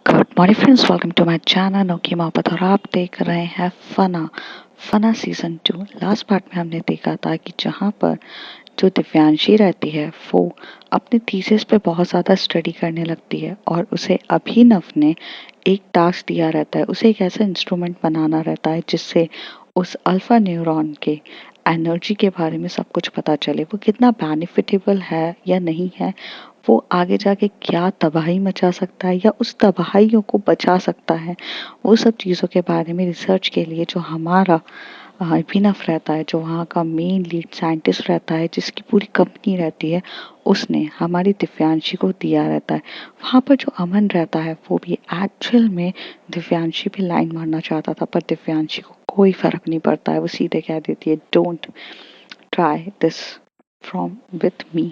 Good morning friends, welcome to my channel नोकी मोहब्बत और आप देख रहे हैं Fanaa Fanaa season 2। Last part में हमने देखा था कि जहाँ पर जो दिव्यांशी रहती है वो अपने थीसिस पे बहुत ज़्यादा स्टडी करने लगती है और उसे अभिनव ने एक टास्क दिया रहता है। उसे एक ऐसा इंस्ट्रूमेंट बनाना रहता है जिससे उस अल्फा न्यूरॉन के एनर्जी के बारे में सब कुछ पता चले, वो कितना बेनिफिटेबल है या नहीं है, वो आगे जाके क्या तबाही मचा सकता है या उस तबाहियों को बचा सकता है। वो सब चीज़ों के बारे में रिसर्च के लिए जो हमारा अभिनव रहता है, जो वहाँ का मेन लीड साइंटिस्ट रहता है, जिसकी पूरी कंपनी रहती है, उसने हमारी दिव्यांशी को दिया रहता है। वहाँ पर जो अमन रहता है वो भी एक्चुअल में दिव्यांशी पे लाइन मारना चाहता था, पर दिव्यांशी को कोई फर्क नहीं पड़ता है। वो सीधे कह देती है, don't try this from with me.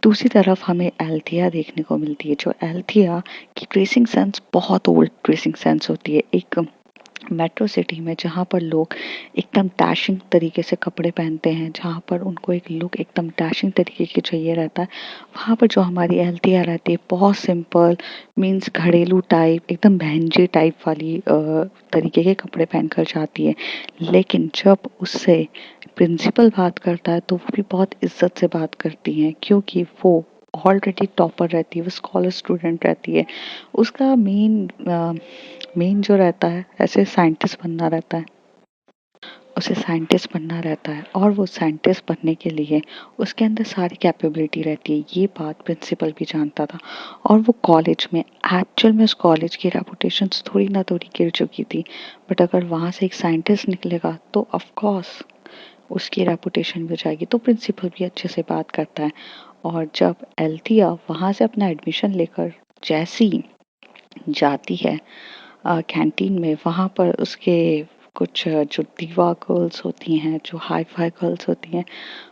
दूसरी तरफ हमें एल्थिया देखने को मिलती है। जो एल्थिया की ड्रेसिंग सेंस बहुत ओल्ड ड्रेसिंग सेंस होती है। एक मेट्रो सिटी में जहाँ पर लोग एकदम डैशिंग तरीके से कपड़े पहनते हैं, जहाँ पर उनको एक लुक एकदम डैशिंग तरीके की चाहिए रहता है, वहाँ पर जो हमारी एल्थिया रहती है बहुत सिंपल, मीन्स घरेलू टाइप, एकदम बहनजी टाइप वाली तरीके के कपड़े पहनकर जाती है। लेकिन जब उससे प्रिंसिपल बात करता है तो वो भी बहुत इज्जत से बात करती हैं, क्योंकि वो ऑलरेडी टॉपर रहती है, वो स्कॉलर स्टूडेंट रहती है। उसका मेन जो रहता है, ऐसे साइंटिस्ट बनना रहता है, उसे साइंटिस्ट बनना रहता है और वो साइंटिस्ट बनने के लिए उसके अंदर सारी कैपेबिलिटी रहती है। ये बात प्रिंसिपल भी जानता था और वो कॉलेज में, एक्चुअल में उस कॉलेज की रेपुटेशन थोड़ी ना थोड़ी गिर चुकी थी, बट अगर वहाँ से एक साइंटिस्ट निकलेगा तो ऑफ कोर्स उसकी रेपुटेशन भी जाएगी। तो प्रिंसिपल भी अच्छे से बात करता है। और जब एल्थिया वहाँ से अपना एडमिशन लेकर जैसी जाती है कैंटीन में, वहाँ पर उसके कुछ जो दीवा गर्ल्स होती हैं, जो हाई फाई गर्ल्स होती हैं,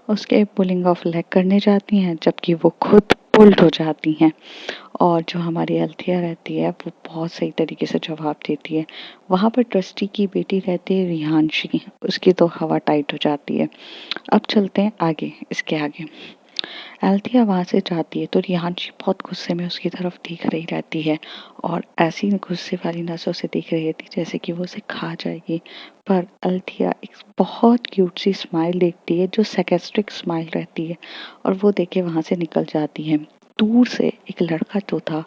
उसके पुलिंग ऑफ लेग करने जाती हैं, जबकि वो खुद पुल्ड हो जाती हैं। और जो हमारी एल्थिया रहती है वो बहुत सही तरीके से जवाब देती है। वहाँ पर ट्रस्टी की बेटी रहती है रिहांशी, उसकी तो हवा टाइट हो जाती है। अब चलते हैं आगे, इसके आगे एल्थिया वहाँ से जाती है तो रिहांशी बहुत गुस्से में उसकी तरफ देख रही रहती है और ऐसी गुस्से वाली नजरों से देख रही थी जैसे कि वो उसे खा जाएगी। पर एल्थिया एक बहुत क्यूट सी स्माइल देखती है, जो sarcastic स्माइल रहती है, और वो देख के वहाँ से निकल जाती है। दूर से एक लड़का जो था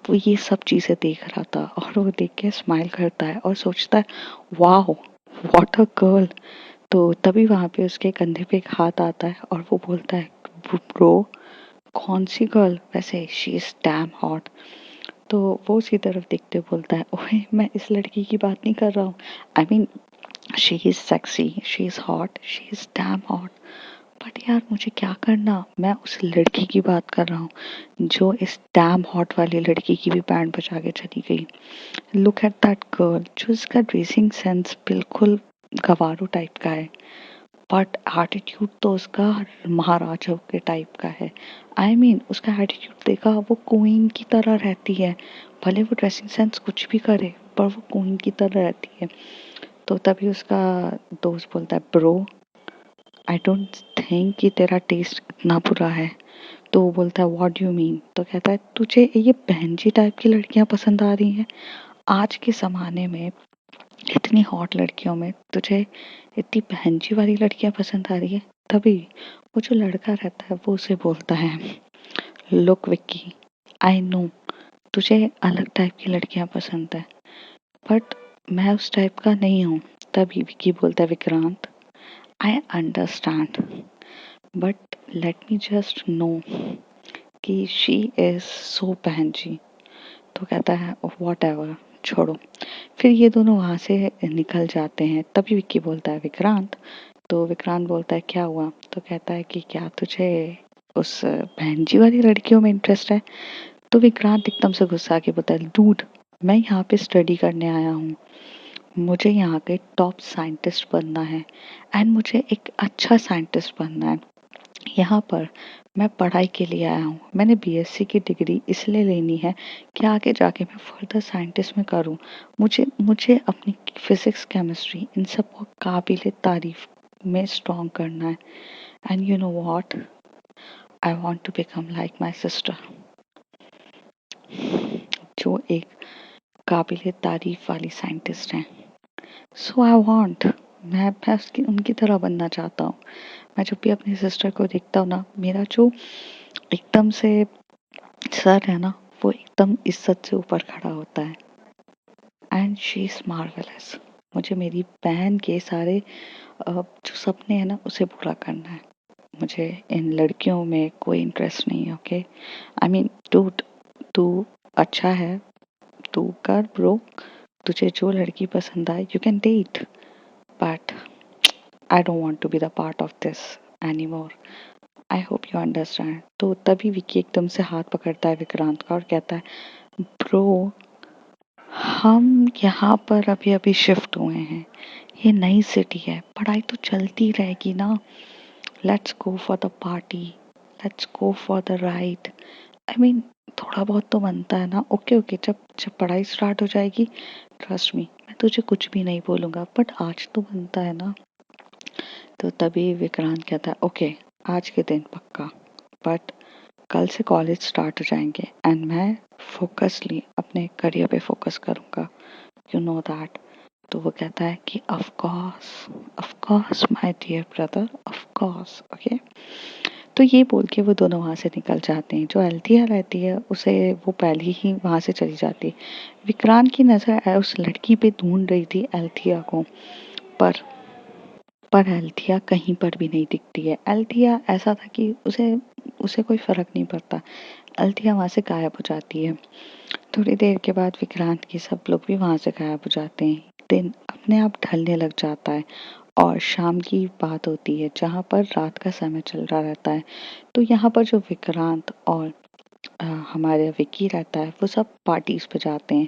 वो ये सब चीजें देख रहा था और वो देख के स्माइल करता है और सोचता है, वाह व्हाट अ गर्ल। तो तभी वहां पे उसके कंधे पे एक हाथ आता है और वो बोलता है, ब्रो कौन सी गर्ल, वैसे शी इज डैम हॉट। तो वो उसकी तरफ देखते हुए बोलता है, ओए मैं इस लड़की की बात नहीं कर रहा हूँ, I mean she is sexy, she is hot, she is damn hot. But यार मुझे क्या करना, मैं उस लड़की की बात कर रहा हूँ जो इस डैम हॉट वाली लड़की की भी बैंड बजा के चली गई। लुक एट दैट गर्ल, जो इसका ड्रेसिंग सेंस बिल्कुल गवारू टाइप का है, बट एटीट्यूड तो उसका महाराजा के टाइप का है। आई मीन उसका एटीट्यूड देखा, वो क्वीन की तरह रहती है। भले वो ड्रेसिंग सेंस कुछ भी करे पर वो क्वीन की तरह रहती है। तो तभी उसका दोस्त बोलता है, ब्रो आई डोंट थिंक कि तेरा टेस्ट इतना बुरा है। तो वो बोलता है, व्हाट डू यू मीन। तो कहता है, तुझे ये बहनजी टाइप की लड़कियां पसंद आ रही हैं आज के ज़माने में, इतनी हॉट लड़कियों में तुझे इतनी बहनजी वाली लड़कियां पसंद आ रही है। तभी वो जो लड़का रहता है वो उसे बोलता है, लुक विक्की, आई नो तुझे अलग टाइप की लड़कियां पसंद है, बट मैं उस टाइप का नहीं हूँ। तभी विक्की बोलता है, Vikrant I understand, but let me just know कि शी इज सो बहनजी। तो कहता है, वॉट एवर, छोड़ो। फिर ये दोनों वहां से निकल जाते हैं। तभी विक्की बोलता है, विक्रांत। तो विक्रांत बोलता है, क्या हुआ। तो कहता है कि क्या तुझे उस बहनजी वाली लड़कियों में इंटरेस्ट है। तो विक्रांत एकदम से गुस्सा के बोलता है, डूड मैं यहाँ पे स्टडी करने आया हूँ, मुझे यहाँ के टॉप साइंटिस्ट बनना है एंड मुझे एक अच्छा साइंटिस्ट बनना है। यहाँ पर मैं पढ़ाई के लिए आया हूँ। मैंने बीएससी की डिग्री इसलिए लेनी है कि आगे जाके मैं फर्दर साइंटिस्ट में करूँ। मुझे मुझे अपनी फिजिक्स केमिस्ट्री इन सब को काबिल तारीफ में स्ट्रॉन्ग करना है। And you know what, I want to become like my sister, जो एक काबिल तारीफ वाली साइंटिस्ट हैं। सो आई वॉन्ट, मैं उसकी उनकी तरह बनना चाहता हूँ। मैं जब भी अपनी सिस्टर को देखता हूँ ना, मेरा जो एकदम से सर है ना, वो एकदम इज्जत से ऊपर खड़ा होता है। And she is marvellous. मुझे मेरी बहन के सारे जो सपने हैं ना, उसे पूरा करना है। मुझे इन लड़कियों में कोई इंटरेस्ट नहीं है। ओके, आई मीन डूड, तू अच्छा है, तू कर ब्रो, तुझे जो लड़की पसंद आए you can date, but I don't want to be the part of this any more. I hope you understand. तो तभी विक्की एकदम से हाथ पकड़ता है विक्रांत का और कहता है, ब्रो हम यहाँ पर अभी अभी शिफ्ट हुए हैं, ये नई सिटी है, पढ़ाई तो चलती रहेगी ना। Let's go for the party, let's go for the ride. I mean थोड़ा बहुत तो बनता है ना। ओके ओके, जब जब पढ़ाई स्टार्ट हो जाएगी, ट्रस्ट मी, मैं तुझे कुछ भी नहीं बोलूँगा, बट आज तो बनता है ना। तो तभी विक्रांत कहता है, ओके आज के दिन पक्का, बट कल से कॉलेज स्टार्ट हो जाएंगे एंड मैं फोकसली अपने करियर पे फोकस करूँगा, यू नो दैट। तो वो कहता है कि of course my dear brother, of course. Okay, तो ये बोल के वो दोनों वहाँ से निकल जाते हैं। जो अल्थिया रहती है उसे वो पहले ही वहाँ से चली जाती है। विक्रांत की नज़र उस लड़की पे ढूंढ रही थी अल्थिया को, पर अल्थिया कहीं पर भी नहीं दिखती है। अल्थिया ऐसा था कि उसे उसे कोई फर्क नहीं पड़ता। अल्थिया वहाँ से गायब हो जाती है। थोड़ी देर के बाद विक्रांत के सब लोग भी वहाँ से गायब हो जाते हैं। दिन अपने आप ढलने लग जाता है और शाम की बात होती है जहाँ पर रात का समय चल रहा रहता है। तो यहाँ पर जो विक्रांत और हमारे विक्की रहता है, वो सब पार्टीज पे जाते हैं।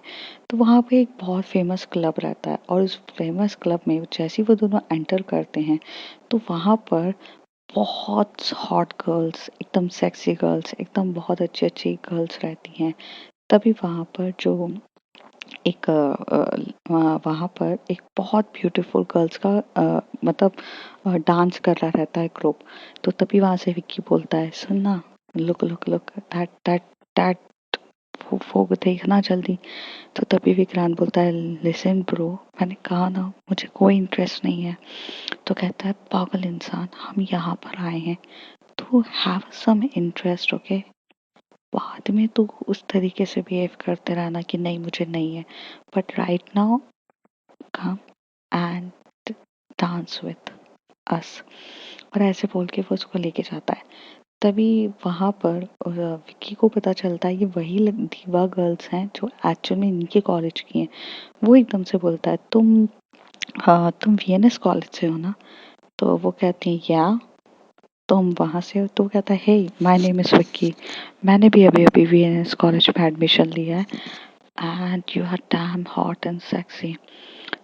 तो वहाँ पे एक बहुत फेमस क्लब रहता है और उस फेमस क्लब में जैसे ही वो दोनों एंटर करते हैं, तो वहाँ पर बहुत हॉट गर्ल्स, एकदम सेक्सी गर्ल्स, एकदम बहुत अच्छी अच्छी गर्ल्स रहती हैं। तभी वहाँ पर जो एक वहाँ पर एक बहुत ब्यूटीफुल गर्ल्स का मतलब डांस कर रहा रहता है ग्रुप। तो तभी वहाँ से विक्की बोलता है, सुनना, look look look, that that that वो देखना जल्दी। तो तभी विक्रांत बोलता है, लिसन ब्रो, मैंने कहा ना मुझे कोई इंटरेस्ट नहीं है। तो कहता है, पागल इंसान, हम यहाँ पर आए हैं, तो हैव सम इंटरेस्ट। ओके, बाद में तो उस तरीके से बिहेव करते रहना कि नहीं मुझे नहीं है, but right now come and dance with us. और ऐसे बोल के वो उसको लेके जाता है। तभी वहाँ पर विक्की को पता चलता है ये वही दीवा गर्ल्स हैं जो एक्चुअल में इनके कॉलेज की हैं। वो एकदम से बोलता है, तुम वीएनएस कॉलेज से हो ना? तो वो कहती है, या तुम वहाँ से हो? तो वो कहता है, hey my name is Vicky, मैंने भी अभी अभी वीएनएस कॉलेज में एडमिशन लिया है and you are damn hot and sexy.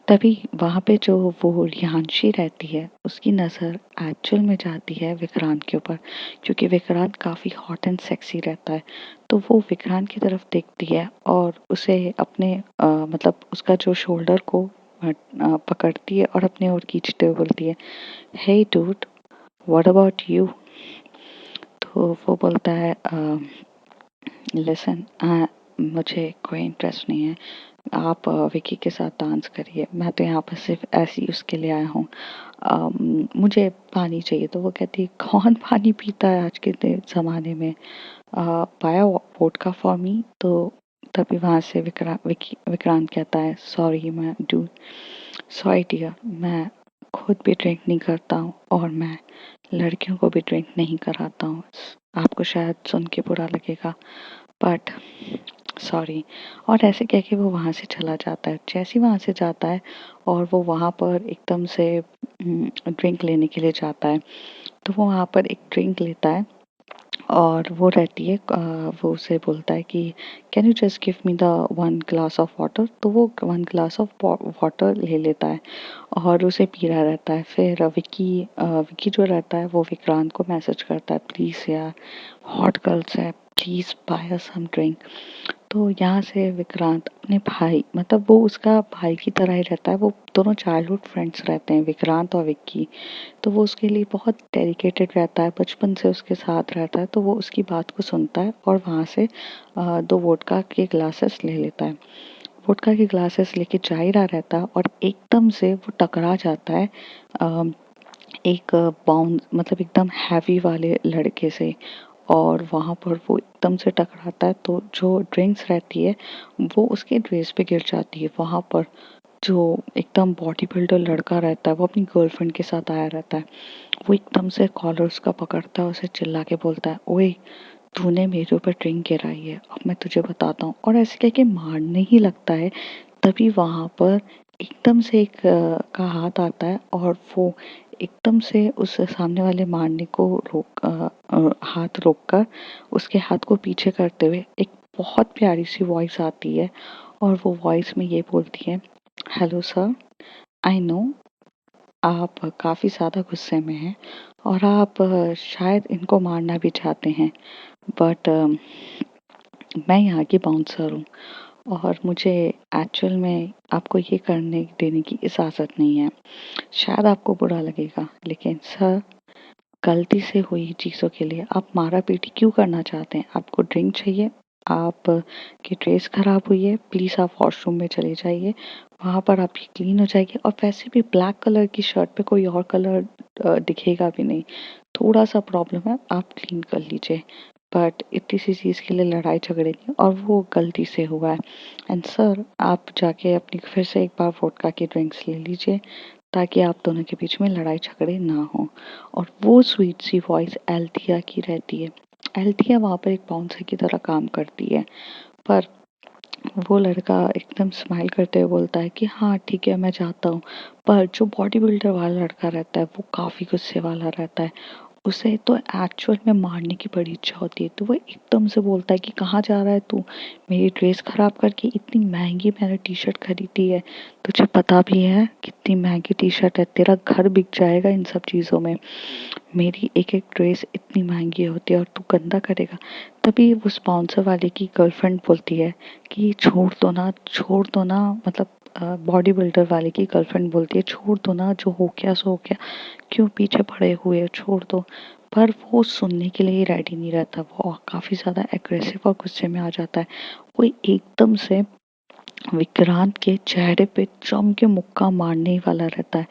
तभी वहाँ पे जो वो रियांशी रहती है, उसकी नज़र एक्चुअल में जाती है विक्रांत के ऊपर, क्योंकि विक्रांत काफ़ी हॉट एंड सेक्सी रहता है। तो वो विक्रांत की तरफ देखती है और उसे अपने मतलब उसका जो शोल्डर को पकड़ती है और अपने ओर खींचते हुए बोलती है, hey dude, what about you? तो वो बोलता है, लिसन, मुझे कोई इंटरेस्ट नहीं है, आप विकी के साथ डांस करिए, मैं तो यहाँ पर सिर्फ ऐसे ही उसके लिए आया हूँ। मुझे पानी चाहिए। तो वो कहती है, कौन पानी पीता है आज के ज़माने में, पाया वोडका फॉर मी? तो तभी वहाँ से विक्रांत कहता है, सॉरी मैं डू सॉरी डियर, मैं खुद भी ड्रिंक नहीं करता हूँ और मैं लड़कियों को भी ड्रिंक नहीं कराता हूँ। आपको शायद सुन के बुरा लगेगा, बट सॉरी। और ऐसे कह के वो वहाँ से चला जाता है। जैसे ही वहाँ से जाता है और वो वहाँ पर एकदम से ड्रिंक लेने के लिए जाता है, तो वो वहाँ पर एक ड्रिंक लेता है और वो रहती है, वो उसे बोलता है कि can you just give me the one glass of water? तो वो वन ग्लास ऑफ वाटर ले लेता है और उसे पी रहा रहता है। फिर विक्की जो रहता है वो विक्रांत को मैसेज करता है, प्लीज़ यार, हॉट गर्ल्स है, please buy us some drink. तो यहाँ से विक्रांत अपने भाई, मतलब वो उसका भाई की तरह ही रहता है, वो दोनों चाइल्डहुड फ्रेंड्स रहते हैं, विक्रांत और विक्की। तो वो उसके लिए बहुत डेडिकेटेड रहता है, बचपन से उसके साथ रहता है। तो वो उसकी बात को सुनता है और वहाँ से 2 वोडका के ग्लासेस ले लेता है। वोडका के ग्लासेस लेके जा ही रहा रहता है और एकदम से वो टकरा जाता है अम, एक बाउंस मतलब एकदम हैवी वाले लड़के से। और वहाँ पर वो एकदम से टकराता है तो जो ड्रिंक्स रहती है वो उसके ड्रेस पे गिर जाती है। वहाँ पर जो एकदम बॉडी बिल्डर लड़का रहता है वो अपनी गर्लफ्रेंड के साथ आया रहता है। वो एकदम से कॉलर उसका पकड़ता है, उसे चिल्ला के बोलता है, ओए तूने मेरे ऊपर ड्रिंक गिराई है, अब मैं तुझे बताता हूँ। और ऐसे कह के मारने ही लगता है। तभी वहाँ पर एकदम से एक का हाथ आता है और वो एकदम से उस सामने वाले मारने को हाथ रोककर उसके हाथ को पीछे करते हुए एक बहुत प्यारी सी वॉइस आती है। और वो वॉइस में ये बोलती है, हेलो सर, आई नो आप काफ़ी ज़्यादा गुस्से में हैं और आप शायद इनको मारना भी चाहते हैं, बट मैं यहाँ की बाउंसर हूँ और मुझे एक्चुअल में आपको ये करने देने की इजाज़त नहीं है। शायद आपको बुरा लगेगा, लेकिन सर गलती से हुई चीज़ों के लिए आप मारा पीटी क्यों करना चाहते हैं? आपको ड्रिंक चाहिए, आप की ड्रेस खराब हुई है, प्लीज़ आप वॉशरूम में चले जाइए, वहाँ पर आपकी क्लीन हो जाएगी। और वैसे भी ब्लैक कलर की शर्ट पे कोई और कलर दिखेगा भी नहीं। थोड़ा सा प्रॉब्लम है, आप क्लीन कर लीजिए, बट इतनी सी चीज़ के लिए लड़ाई झगड़े नहीं, और वो गलती से हुआ है। एंड सर आप जाके अपनी फिर से एक बार वोडका की ड्रिंक्स ले लीजिए ताकि आप दोनों के बीच में लड़ाई झगड़े ना हो। और वो स्वीट सी वॉइस एल्थिया की रहती है। एल्थिया वहाँ पर एक बाउंसर की तरह काम करती है, पर वो लड़का एकदम स्माइल करते हुए बोलता है कि हाँ ठीक है मैं जाता हूँ। पर जो बॉडी बिल्डर वाला लड़का रहता है वो काफ़ी गुस्से वाला रहता है। उसे तो एक्चुअल में मारने की बड़ी इच्छा होती है, तो वो एकदम से बोलता है कि कहाँ जा रहा है तू? मेरी ड्रेस खराब करके, इतनी महंगी मैंने टी शर्ट खरीदी है, तुझे पता भी है कितनी महंगी टी शर्ट है, तेरा घर बिक जाएगा इन सब चीज़ों में। मेरी एक एक ड्रेस इतनी महंगी होती है और तू गंदा करेगा। तभी उस बाउंसर वाले की गर्लफ्रेंड बोलती है कि छोड़ दो ना, छोड़ दो ना, मतलब बॉडी बिल्डर वाले की गर्लफ्रेंड बोलती है छोड़ दो ना, जो हो गया सो हो गया, क्यों पीछे पड़े हुए हो, छोड़ दो। पर वो सुनने के लिए ही रेडी नहीं रहता, वो काफ़ी ज़्यादा एग्रेसिव और गुस्से में आ जाता है। वो एकदम से विक्रांत के चेहरे पे जम के मुक्का मारने ही वाला रहता है।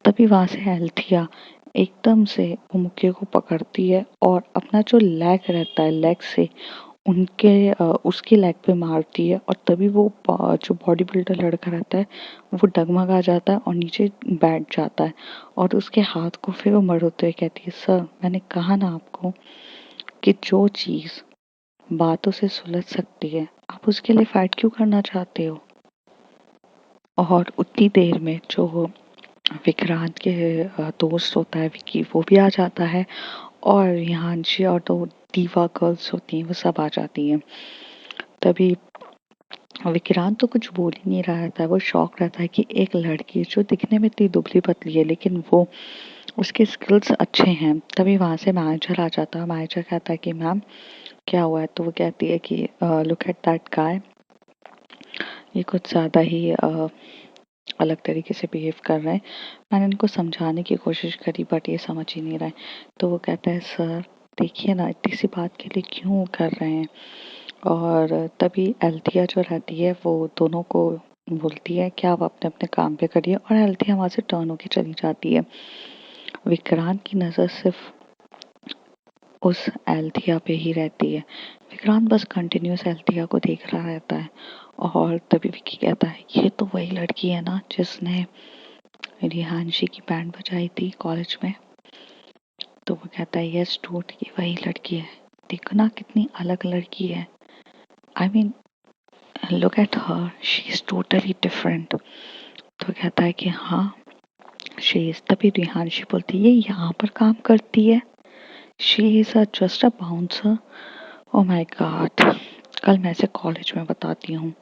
तभी वहां से एल्थिया एकदम से वो मुक्के को पकड़ती है और अपना जो लेग रहता है, लेग से उसके लेग पे मारती है। और तभी वो जो बॉडी बिल्डर लड़का रहता है वो डगमगा जाता है और नीचे बैठ जाता है। और उसके हाथ को फिर वो मरोते हुए कहती है, सर मैंने कहा ना आपको कि जो चीज़ बातों से सुलझ सकती है आप उसके लिए फाइट क्यों करना चाहते हो? और उतनी देर में जो विक्रांत के दोस्त होता है विकी, वो भी आ जाता है। और यांशी और दो दीवा गर्ल्स होती हैं वो सब आ जाती हैं। तभी विक्रांत तो कुछ बोल ही नहीं रहा रहता है, वो शौक रहता है कि एक लड़की जो दिखने में इतनी दुबली पतली है लेकिन वो उसके स्किल्स अच्छे हैं। तभी वहाँ से मैनेजर आ जाता है। मैनेजर कहता है कि मैम क्या हुआ है? तो वो कहती है कि लुक एट दैट गाय, ये कुछ ज़्यादा ही अलग तरीके से बिहेव कर रहे हैं। मैंने इनको समझाने की कोशिश करी बट ये समझ ही नहीं रहे। तो वो कहता है, सर देखिए ना इतनी सी बात के लिए क्यों कर रहे हैं? और तभी एल्थिया जो रहती है वो दोनों को बोलती है कि आप अपने अपने काम पे करिए, और एल्थिया वहाँ से टर्न होके चली जाती है। विक्रांत की नज़र सिर्फ उस एल्थिया पे ही रहती है। विक्रांत बस कंटिन्यूस एल्थिया को देख रहा रहता है। और तभी विक्की कहता है, ये तो वही लड़की है ना जिसने रिहांशी की बैंड बजाई थी कॉलेज में? तो वो कहता है, यस डूड ये वही लड़की है, देखो ना कितनी अलग लड़की है। I mean look at her, she is totally different. तो कहता है कि हाँ शी इज। तभी रिहांशी बोलती है, ये यहाँ पर काम करती है? She is just a bouncer. Oh my God, कल मैं इसे कॉलेज में बताती हूँ।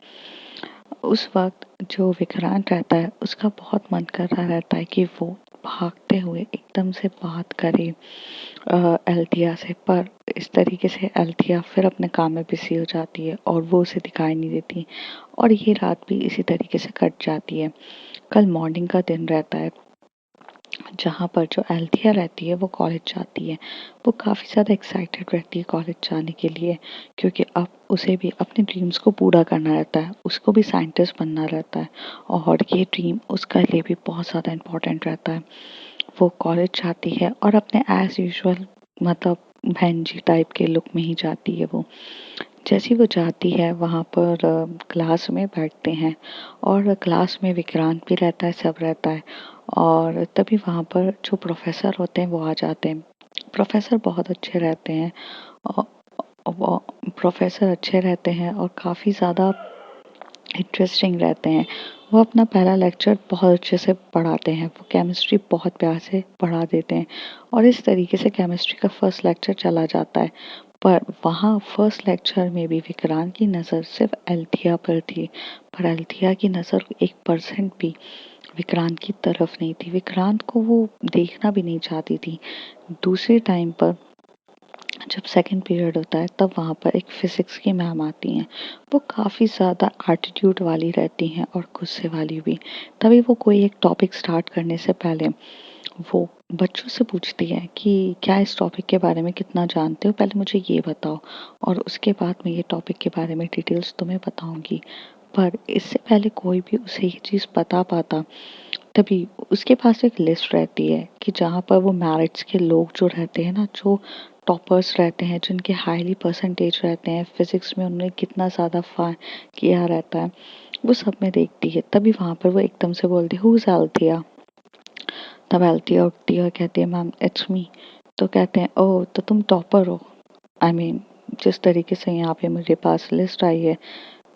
उस वक्त जो विक्रांत रहता है उसका बहुत मन कर रहा रहता है कि वो भागते हुए एकदम से बात करे एल्थिया से, पर इस तरीके से एल्थिया फिर अपने काम में बिजी हो जाती है और वो उसे दिखाई नहीं देती। और ये रात भी इसी तरीके से कट जाती है। कल मॉर्निंग का दिन रहता है। जहाँ पर जो एल्थिया रहती है वो कॉलेज जाती है। वो काफ़ी ज़्यादा एक्साइटेड रहती है कॉलेज जाने के लिए, क्योंकि अब उसे भी अपने ड्रीम्स को पूरा करना रहता है, उसको भी साइंटिस्ट बनना रहता है और ये ड्रीम उसका लिए भी बहुत ज़्यादा इम्पोर्टेंट रहता है। वो कॉलेज जाती है और अपने एज़ यूजुअल मतलब बहन जी टाइप के लुक में ही जाती है वो। जैसी वो जाती है वहाँ पर क्लास में बैठते हैं और क्लास में विक्रांत भी रहता है, सब रहता है और तभी वहाँ पर जो प्रोफेसर होते हैं वो आ जाते हैं। प्रोफेसर बहुत अच्छे रहते हैं और वो प्रोफेसर अच्छे रहते हैं और काफ़ी ज़्यादा इंटरेस्टिंग रहते हैं। वो अपना पहला लेक्चर बहुत अच्छे से पढ़ाते हैं, वो केमिस्ट्री बहुत प्यार से पढ़ा देते हैं और इस तरीके से केमिस्ट्री का फर्स्ट लेक्चर चला जाता है। पर वहाँ फर्स्ट लेक्चर में भी विक्रांत की नज़र सिर्फ एल्थिया पर थी, पर एल्थिया की नज़र 1% भी विक्रांत की तरफ नहीं थी। विक्रांत को वो देखना भी नहीं चाहती थी। दूसरे टाइम पर जब सेकंड पीरियड होता है तब वहाँ पर एक फिजिक्स की मैम आती हैं। वो काफ़ी ज़्यादा एटीट्यूड वाली रहती हैं और गुस्से वाली भी। तभी वो कोई एक टॉपिक स्टार्ट करने से पहले वो बच्चों से पूछती है कि क्या इस टॉपिक के बारे में कितना जानते हो, पहले मुझे ये बताओ और उसके बाद मैं ये टॉपिक के बारे में डिटेल्स तुम्हें बताऊंगी। पर इससे पहले कोई भी उसे ये चीज़ बता पाता, तभी उसके पास एक लिस्ट रहती है कि जहाँ पर वो मेरिट्स के लोग जो रहते हैं ना, जो टॉपर्स रहते हैं, जिनके हाईली परसेंटेज रहते हैं फिजिक्स में, उन्होंने कितना ज़्यादा किया रहता है, वो सब में देखती है। तभी वहाँ पर वो एकदम से बोलती है, हु इज एल्थिया। तब एल्थिया उठती है और कहती है, मैम इट्स मी। तो कहते हैं, ओह तो तुम टॉपर हो। आई मीन जिस तरीके से यहाँ पे मेरे पास लिस्ट आई है,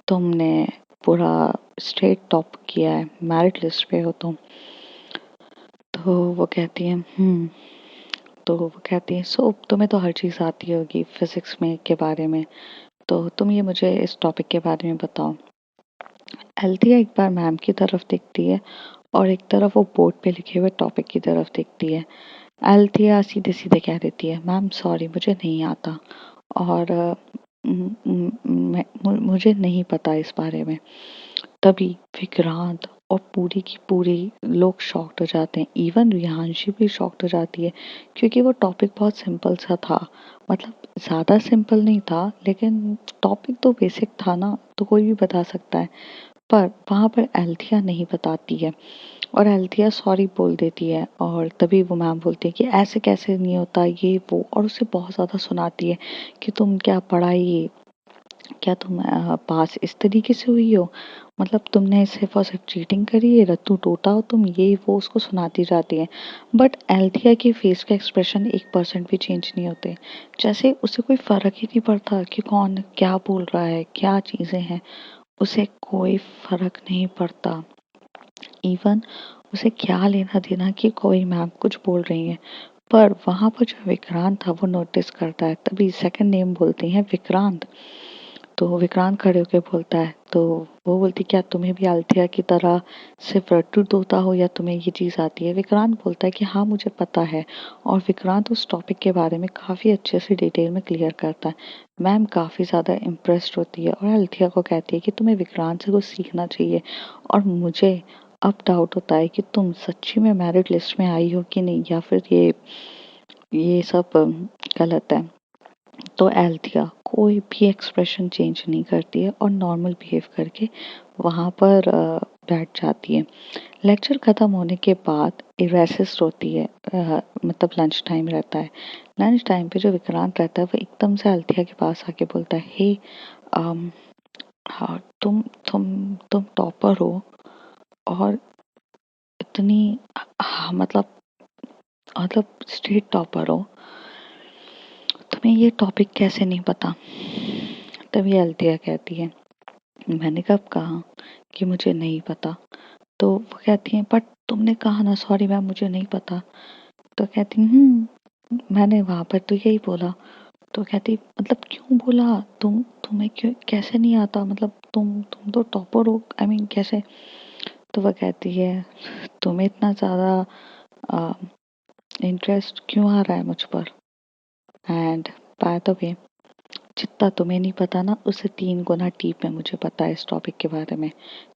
तुमने पूरा स्टेट टॉप किया है, मेरिट लिस्ट पे हो तुम। तो वो कहती है तो वो कहती है, सो तुम्हें तो हर चीज़ आती होगी फिजिक्स में के बारे में, तो तुम ये मुझे इस टॉपिक के बारे में बताओ। एल्थिया एक बार मैम की तरफ देखती है और एक तरफ वो बोर्ड पे लिखे हुए टॉपिक की तरफ देखती है। एल्थिया सीधे सीधे कह देती है, मैम सॉरी मुझे नहीं आता और मुझे नहीं पता इस बारे में। तभी विक्रांत और पूरी की पूरी लोग शॉक्ड हो जाते हैं। इवन रिहांशी भी शॉक्ड हो जाती है, क्योंकि वो टॉपिक बहुत सिंपल सा था। मतलब ज़्यादा सिंपल नहीं था, लेकिन टॉपिक तो बेसिक था ना, तो कोई भी बता सकता है। पर वहाँ पर एल्थिया नहीं बताती है और एल्थिया सॉरी बोल देती है और तभी वो मैम बोलती है कि ऐसे कैसे नहीं होता ये वो, और उसे बहुत ज़्यादा सुनाती है कि तुम क्या पढ़ाई, क्या तुम पास इस तरीके से हुई हो, मतलब तुमने सिर्फ और सिर्फ चीटिंग करी है, रत्तू टोटा हो तुम, ये वो उसको सुनाती जाती है। बट एल्थिया के फेस के एक्सप्रेशन 1% भी चेंज नहीं होते, जैसे उसे कोई फर्क ही नहीं पड़ता कि कौन क्या बोल रहा है, क्या चीज़ें हैं, उसे कोई फर्क नहीं पड़ता। इवन उसे क्या लेना देना कि कोई मैम कुछ बोल रही है। पर वहां पर जो विक्रांत था वो नोटिस करता है, तभी सेकंड नेम बोलती हैं विक्रांत। तो विक्रांत खड़े होके बोलता है, तो वो बोलती, क्या तुम्हें भी अल्थिया की तरह सिर्फ रट्टू तोता हो या तुम्हें ये चीज़ आती है। विक्रांत बोलता है कि हाँ मुझे पता है, और विक्रांत उस टॉपिक के बारे में काफ़ी अच्छे से डिटेल में क्लियर करता है। मैम काफ़ी ज़्यादा इम्प्रेस्ड होती है और अल्थिया को कहती है कि तुम्हें विक्रांत से कुछ सीखना चाहिए, और मुझे अब डाउट होता है कि तुम सच्ची में मेरिट लिस्ट में आई हो कि नहीं, या फिर ये सब गलत है। तो एल्थिया कोई भी एक्सप्रेशन चेंज नहीं करती है और नॉर्मल बिहेव करके वहाँ पर बैठ जाती है। लेक्चर ख़त्म होने के बाद एक रेसिस होती है, मतलब लंच टाइम रहता है। लंच टाइम पे जो विक्रांत रहता है वो एकदम से अल्थिया के पास आके बोलता है, हे अम, हाँ तुम टॉपर हो और इतनी मतलब स्टेट टॉपर हो, तुम्हें ये टॉपिक कैसे नहीं पता। तभी अल्थिया कहती है, मैंने कब कहा कि मुझे नहीं पता। तो वो कहती है, बट तुमने कहा ना सॉरी मैम मुझे नहीं पता। तो कहती मैंने वहां पर तो यही बोला। तो कहती, मतलब क्यों बोला, तुम्हें क्यों कैसे नहीं आता, मतलब तुम तो टॉपर हो, आई मीन कैसे। तो वह कहती है, तुम्हें इतना ज्यादा इंटरेस्ट क्यों आ रहा है मुझ पर, एंड बाय द वे जितना तुम्हें नहीं पता ना, उससे 3 गुना डीप में मुझे पता है इस टॉपिक के बारे में।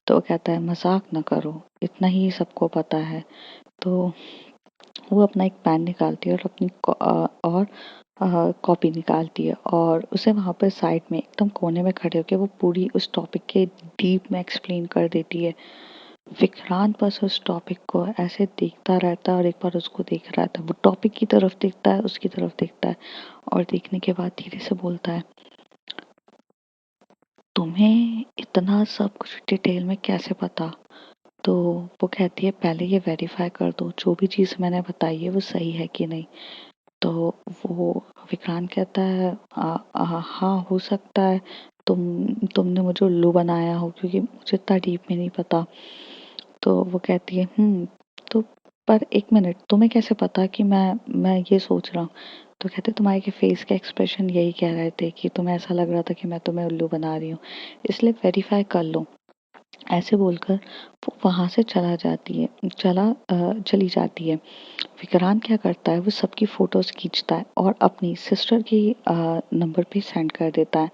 तो वो कहता है, मजाक ना करो, इतना ही सबको पता है। तो वो अपना एक पेन निकालती है और अपनी कॉपी निकालती है और उसे वहाँ पर साइड में एकदम कोने में खड़े होकर वो पूरी उस टॉपिक के डीप में एक्सप्लेन कर देती है। विक्रांत बस उस टॉपिक को ऐसे देखता रहता है और एक बार उसको देख रहा था। वो टॉपिक की तरफ देखता है, उसकी तरफ देखता है और देखने के बाद धीरे से बोलता है, तुम्हें इतना सब कुछ डिटेल में कैसे पता? तो वो कहती है, पहले ये वेरीफाई कर दो जो भी चीज़ मैंने बताई है वो सही है कि नहीं। तो वो विक्रांत कहता है, हाँ हो सकता है तुमने मुझे उल्लू बनाया हो क्योंकि मुझे इतना डीप में नहीं पता। तो वो कहती है, तो पर एक मिनट, तुम्हें कैसे पता कि मैं ये सोच रहा हूँ? तो कहते, तुम्हारे फेस के एक्सप्रेशन यही कह रहे थे कि तुम्हें ऐसा लग रहा था कि मैं तुम्हें उल्लू बना रही हूँ, इसलिए वेरीफाई कर लो। ऐसे बोलकर वो वहां से चली जाती है। विक्रांत क्या करता है, वो सबकी फोटोज खींचता है और अपनी सिस्टर की नंबर पे सेंड कर देता है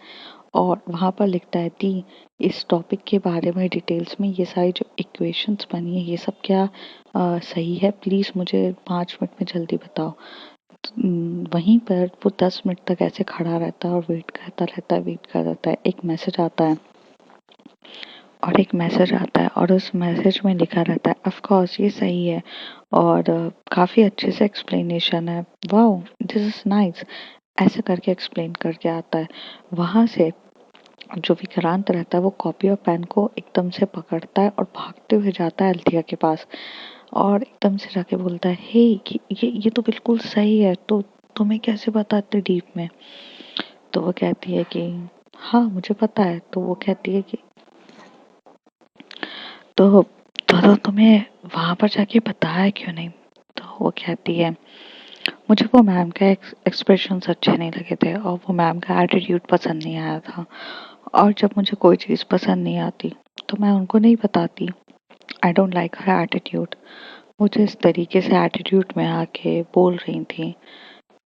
और वहाँ पर लिखता है, दी इस टॉपिक के बारे में डिटेल्स में ये सारी जो इक्वेशंस बनी है ये सब क्या सही है? प्लीज़ मुझे 5 मिनट में जल्दी बताओ। वहीं पर वो 10 मिनट तक ऐसे खड़ा रहता है और वेट करता रहता है। एक मैसेज आता है और उस मैसेज में लिखा रहता है, ऑफ कोर्स ये सही है और काफ़ी अच्छे से एक्सप्लेनेशन है, वाओ दिस इज नाइस, ऐसे करके एक्सप्लेन करके आता है। वहां से जो विक्रांत रहता है वो कॉपी और पेन को एकदम से पकड़ता है और भागते हुए जाता है अल्थिया के पास और एकदम से जाके बोलता है, हे ये तो बिल्कुल सही है, तो तुम्हें कैसे पता इतने डीप में? तो वो कहती है कि हाँ मुझे पता है। तो वो कहती है कि तो तुम्हें वहां पर जाके बताया क्यों नहीं? तो वो कहती है, मुझे वो मैम का एक्सप्रेशन अच्छे नहीं लगे थे और वो मैम का एटीट्यूड पसंद नहीं आया था और जब मुझे कोई चीज़ पसंद नहीं आती तो मैं उनको नहीं बताती। I don't like her attitude. वो जिस तरीके से एटीट्यूड में आके बोल रही थी,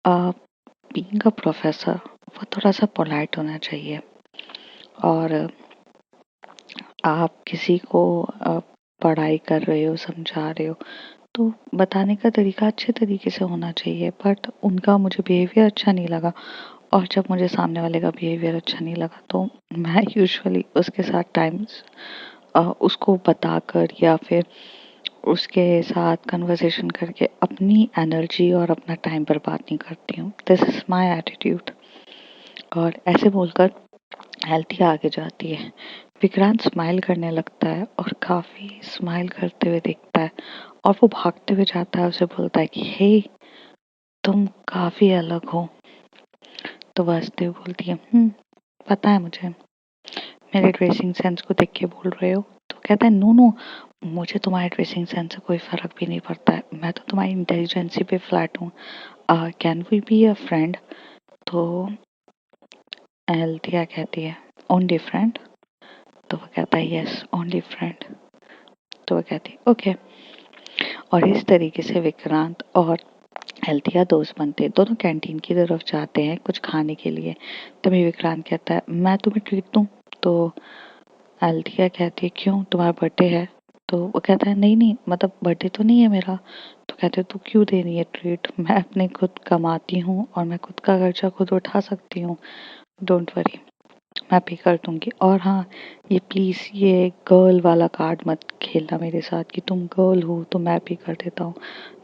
बीइंग अ प्रोफेसर वो थोड़ा सा पोलाइट होना चाहिए और आप किसी को पढ़ाई कर रहे हो, समझा रहे हो, तो बताने का तरीका अच्छे तरीके से होना चाहिए। बट उनका मुझे बिहेवियर अच्छा नहीं लगा और जब मुझे सामने वाले का बिहेवियर अच्छा नहीं लगा तो मैं यूजुअली उसके साथ उसको बताकर या फिर उसके साथ कन्वर्सेशन करके अपनी एनर्जी और अपना टाइम बर्बाद नहीं करती हूँ। This is my attitude. और ऐसे बोलकर हेल्थी आगे जाती है। विक्रांत स्माइल करने लगता है और काफी स्माइल करते हुए देखता है और वो भागते हुए जाता है, उसे बोलता है कि हे तुम काफी अलग हो। तो वो हंसते हुए बोलती है, पता है मुझे, मेरे ड्रेसिंग सेंस को देख के बोल रहे हो? तो कहता है, नो नो, मुझे तुम्हारे ड्रेसिंग सेंस से कोई फर्क भी नहीं पड़ता है, मैं तो तुम्हारी इंटेलिजेंसी पे फ्लैट हूँ। Can we be a friend? तो एल्थिया कहती है, ओनली फ्रेंड? तो वो कहता है, यस ओनली फ्रेंड। तो वो कहती है, ओके। और इस तरीके से विक्रांत और एल्थिया दोस्त बनते हैं। दोनों कैंटीन की तरफ जाते हैं कुछ खाने के लिए। तभी विक्रांत कहता है, मैं तुम्हें ट्रीट दूं? तो एल्थिया कहती है, क्यों, तुम्हारा बर्थडे है? तो वो कहता है, नहीं नहीं, मतलब बर्थडे तो नहीं है मेरा। तो कहते हैं, तो क्यों दे रही है ट्रीट? मैं अपने खुद कमाती हूँ और मैं खुद का खर्चा खुद उठा सकती हूँ, डोंट वरी, मैं पे कर दूंगी। और हाँ, ये प्लीज़ ये गर्ल वाला कार्ड मत खेलना मेरे साथ कि तुम गर्ल हो तो मैं पे कर देता हूँ।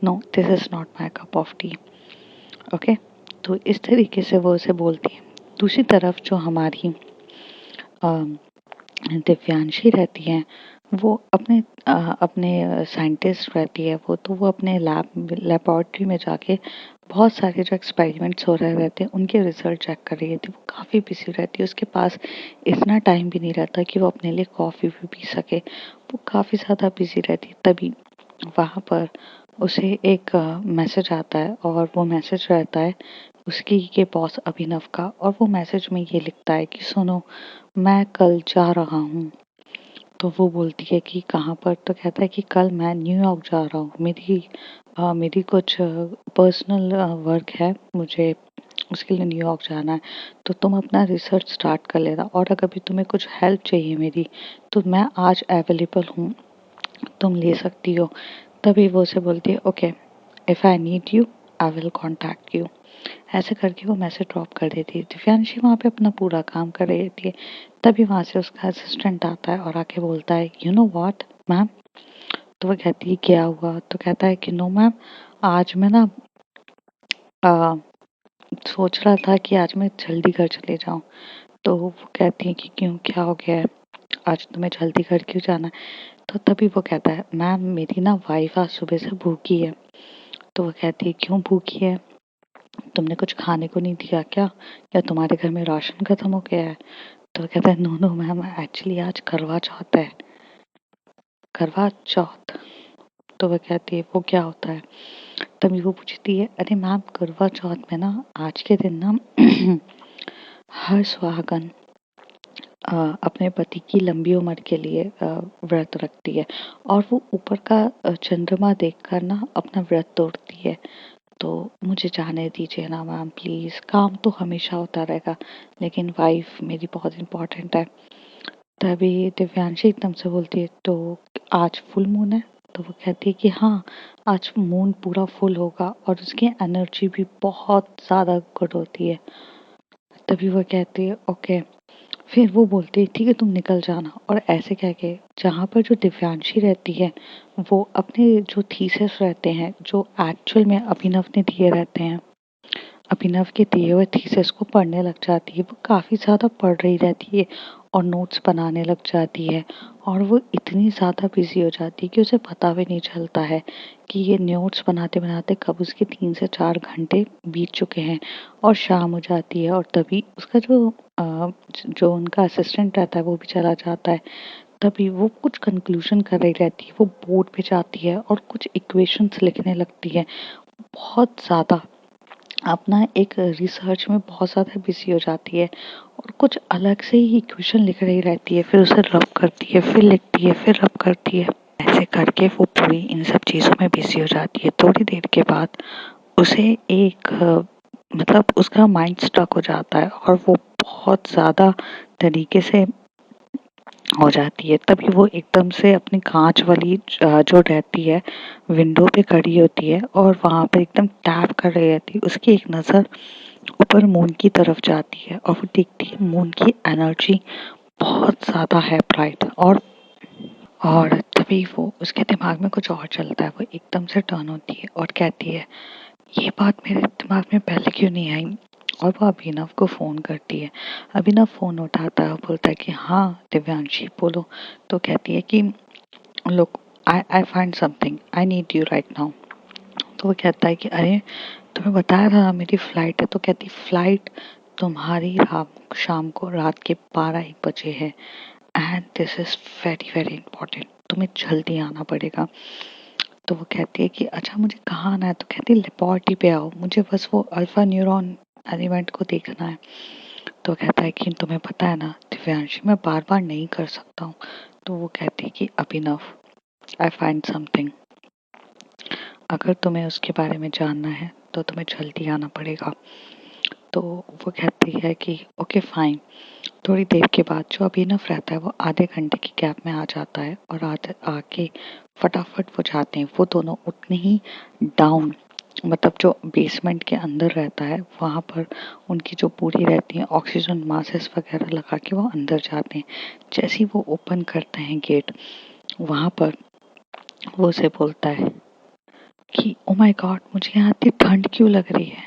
No, this is not my cup of tea. Okay. तो इस तरीके से वो उसे बोलती है। दूसरी तरफ जो हमारी दिव्यांशी रहती हैं, वो अपने साइंटिस्ट रहती है, वो अपने लेबोरेटरी में जाके बहुत सारे जो एक्सपेरिमेंट्स हो रहे रहते हैं उनके रिजल्ट चेक कर रही थी। वो काफ़ी बिजी रहती है, उसके पास इतना टाइम भी नहीं रहता कि वो अपने लिए कॉफ़ी भी पी सके। वो काफ़ी ज़्यादा बिजी रहती है। तभी वहाँ पर उसे एक मैसेज आता है और वो मैसेज रहता है उसकी के बॉस अभिनव का और वो मैसेज में ये लिखता है कि सुनो, मैं कल जा रहा हूँ। तो वो बोलती है कि कहाँ पर? तो कहता है कि कल मैं न्यूयॉर्क जा रहा हूँ, मेरी कुछ पर्सनल वर्क है, मुझे उसके लिए न्यूयॉर्क जाना है। तो तुम अपना रिसर्च स्टार्ट कर लेना और अगर भी तुम्हें कुछ हेल्प चाहिए मेरी तो मैं आज अवेलेबल हूँ, तुम ले सकती हो। तभी वो उसे बोलती है, okay, if I need you I will contact you. ऐसे करके वो मैसेज ड्रॉप कर देती है। दिव्यांशी वहाँ पे अपना पूरा काम कर रही होती है। तभी वहाँ से उसका असिस्टेंट आता है और आके बोलता है, यू नो व्हाट मैम। तो वो कहती है क्या हुआ? तो कहता है कि नो मैम, आज मैं ना सोच रहा था कि आज मैं जल्दी घर चले जाऊँ। तो वो कहती है कि क्यों, क्या हो गया है, आज तुम्हें जल्दी घर क्यों जाना है? तो तभी वो कहता है, मैम मेरी ना वाइफ आज सुबह से भूखी है। तो वो कहती है क्यों भूखी है, तुमने कुछ खाने को नहीं दिया क्या, या तुम्हारे घर में राशन खत्म हो गया है? तो वो कहता है नो नो मैम, एक्चुअली आज करवा चौथ है। करवा चौथ? तो वो कहती है वो क्या होता है? तभी वो पूछती है, अरे मैम करवा चौथ में ना आज के दिन ना हर सुहागन अपने पति की लंबी उम्र के लिए व्रत रखती है और वो ऊपर का चंद्रमा देखकर ना अपना व्रत तोड़ती है। तो मुझे जाने दीजिए ना मैम प्लीज़, काम तो हमेशा होता रहेगा लेकिन वाइफ मेरी बहुत इम्पोर्टेंट है। तभी दिव्यांशी एकदम से बोलती है, तो आज फुल मून है? तो वो कहती है कि हाँ, आज मून पूरा फुल होगा और उसकी एनर्जी भी बहुत ज़्यादा गुड होती है। तभी वो कहती है ओके। फिर वो बोलती है ठीक है तुम निकल जाना, और ऐसे कह के जहाँ पर जो दिव्यांशी रहती है वो अपने जो थीसिस रहते हैं जो एक्चुअल में अभिनव ने दिए रहते हैं, अभिनव के दिए हुए थीसिस को पढ़ने लग जाती है। वो काफ़ी ज़्यादा पढ़ रही रहती है और नोट्स बनाने लग जाती है और वो इतनी ज़्यादा बिजी हो जाती है कि उसे पता भी नहीं चलता है कि ये नोट्स बनाते बनाते कब उसके 3 से 4 घंटे बीत चुके हैं और शाम हो जाती है। और तभी उसका जो उनका असिस्टेंट रहता है वो भी चला जाता है। तभी वो कुछ कंक्लूजन कर रही रहती है, वो बोर्ड पे जाती है और कुछ इक्वेशंस लिखने लगती है। बहुत ज़्यादा अपना एक रिसर्च में बहुत ज़्यादा बिजी हो जाती है और कुछ अलग से ही इक्वेशन लिख रही रहती है, फिर उसे रब करती है, फिर लिखती है, फिर रब करती है। ऐसे करके वो पूरी इन सब चीज़ों में बिजी हो जाती है। थोड़ी देर के बाद उसे एक मतलब उसका माइंड स्टक हो जाता है और वो बहुत ज़्यादा तरीके से हो जाती है। तभी वो एकदम से अपनी कांच वाली जो रहती है विंडो पे खड़ी होती है और वहां पर एकदम टैप कर रही रहती है। उसकी एक नज़र ऊपर मून की तरफ जाती है और वो देखती है मून की एनर्जी बहुत ज़्यादा है ब्राइट। और तभी वो उसके दिमाग में कुछ और चलता है। वो एकदम से टर्न होती है और कहती है ये बात मेरे दिमाग में पहले क्यों नहीं आई। और वो अभिनव को फ़ोन करती है। अभिनव फ़ोन उठाता है और बोलता है कि हाँ दिव्यांशी बोलो। तो कहती है कि look I I find something, I need you right now. तो वो कहता है कि अरे तुम्हें बताया था ना मेरी फ़्लाइट है। तो कहती फ़्लाइट तुम्हारी शाम को रात के 12-1 बजे है and this is very very important, तुम्हें जल्दी आना पड़ेगा। तो वो कहती है कि अच्छा मुझे कहाँ आना है? तो कहती है लेबोरेटरी पे आओ, मुझे बस वो अल्फा न्यूरॉन एलिमेंट को देखना है। तो कहता है कि तुम्हें पता है ना दिव्यांशी, मैं बार बार नहीं कर सकता हूँ। तो वो कहती है कि अभिनव आई फाइंड समथिंग, अगर तुम्हें उसके बारे में जानना है तो तुम्हें जल्दी आना पड़ेगा। तो वो कहती है कि ओके फाइन। थोड़ी देर के बाद जो अभिनव रहता है वो आधे घंटे की गैप में आ जाता है और आके फटाफट वो जाते हैं। वो दोनों उतने ही डाउन मतलब जो बेसमेंट के अंदर रहता है वहाँ पर उनकी जो पूरी रहती है ऑक्सीजन मास्क वगैरह लगा के वो अंदर जाते हैं। जैसे ही वो ओपन करते हैं गेट, वहाँ पर वो उसे बोलता है कि ओ माय गॉड मुझे यहाँ इतनी ठंड क्यों लग रही है।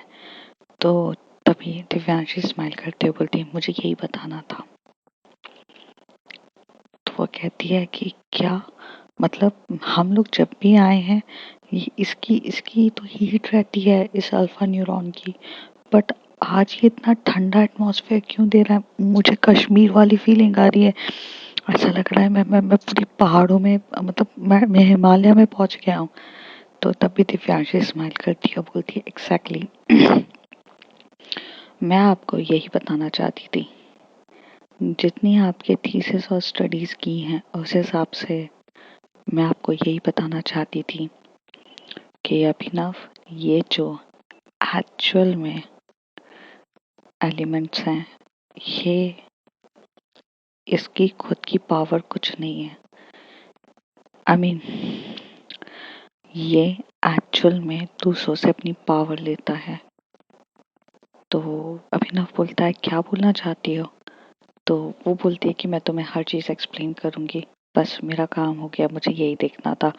तो तभी दिव्यांशी स्माइल करते हुए बोलती है मुझे यही बताना था। तो वो कहती है कि क्या मतलब हम लोग जब भी आए हैं ये इसकी इसकी तो हीट रहती है इस अल्फा न्यूरॉन की, बट आज ये इतना ठंडा एटमॉस्फेयर क्यों दे रहा है? मुझे कश्मीर वाली फीलिंग आ रही है। ऐसा लग रहा है मैं पूरी पहाड़ों में मतलब मैं हिमालय में पहुंच गया हूँ। तो तब भी दिव्यांशी स्माइल करती है और बोलती है एग्जैक्टली मैं आपको यही बताना चाहती थी। जितनी आपके थीसिस और स्टडीज़ की हैं उस हिसाब से मैं आपको यही बताना चाहती थी कि अभिनव ये जो एक्चुअल में एलिमेंट्स हैं ये इसकी खुद की पावर कुछ नहीं है। आई मीन ये एक्चुअल में दूसरों से अपनी पावर लेता है। तो अभिनव बोलता है क्या बोलना चाहती हो? तो वो बोलती है कि मैं तुम्हें हर चीज़ एक्सप्लेन करूँगी, बस मेरा काम हो गया, मुझे यही देखना था।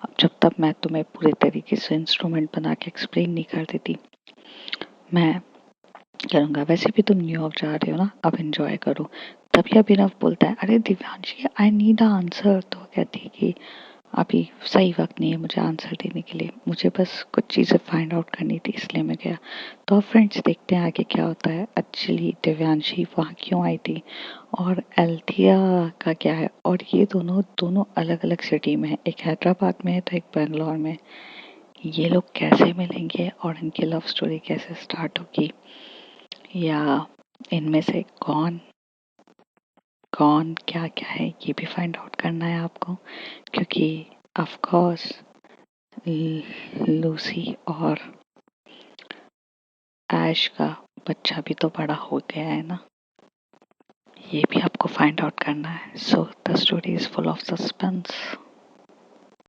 अब जब तक मैं तुम्हें पूरे तरीके से इंस्ट्रूमेंट बना के एक्सप्लेन नहीं कर देती, मैं करूँगा। वैसे भी तुम न्यूयॉर्क जा रहे हो ना, अब एंजॉय करो। तभी अभिनव बोलता है अरे दिव्यांशी, आई नीड आंसर। तो कहती है कि अभी सही वक्त नहीं है मुझे आंसर देने के लिए, मुझे बस कुछ चीज़ें फाइंड आउट करनी थी, इसलिए मैं गया। तो अब फ्रेंड्स देखते हैं आगे क्या होता है। एक्चुअली दिव्यांशी वहाँ क्यों आई थी और एल्थिया का क्या है, और ये दोनों दोनों अलग अलग सिटी में है, एक हैदराबाद में है तो एक बेंगलोर में। ये लोग कैसे मिलेंगे और इनकी लव स्टोरी कैसे स्टार्ट होगी, या इनमें से कौन कौन क्या क्या है, ये भी फाइंड आउट करना है आपको। क्योंकि ऑफ कोर्स लूसी और ऐश का बच्चा भी तो बड़ा हो गया है ना, ये भी आपको फाइंड आउट करना है। So the story is full of suspense.